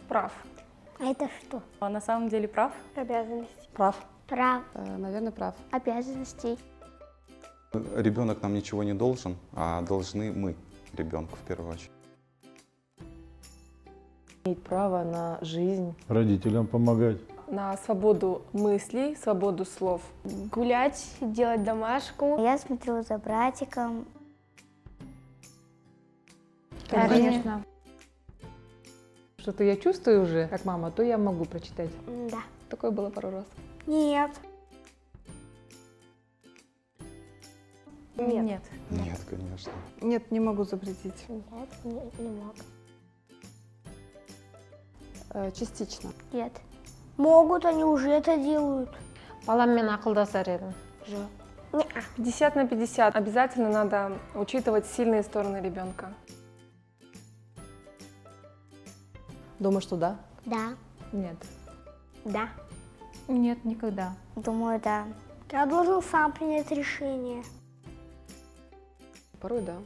Прав. А это что? А на самом деле прав? Обязанность. Прав. Прав. Наверное, прав. Обязанностей. Ребенок нам ничего не должен, а должны мы ребенку в первую очередь. Иметь право на жизнь. Родителям помогать. На свободу мыслей, свободу слов. Гулять, делать домашку. Я смотрю за братиком. Конечно. Что-то я чувствую уже, как мама, то я могу прочитать. Да. Такое было пару раз. Нет. Нет. Нет, конечно. Нет, не могу запретить. Нет, не мог. Частично. Нет. Могут, они уже это делают. Баламмен ақылдасар едім. 50 на 50. Обязательно надо учитывать сильные стороны ребенка. Думаю, что да. Да. Нет. Да. Нет, никогда. Думаю, да. Я должен сам принять решение. Порой да.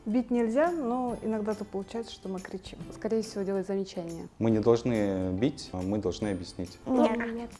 Бить нельзя, но иногда-то получается, что мы кричим. Скорее всего, делать замечания. Мы не должны бить, а мы должны объяснить. Нет.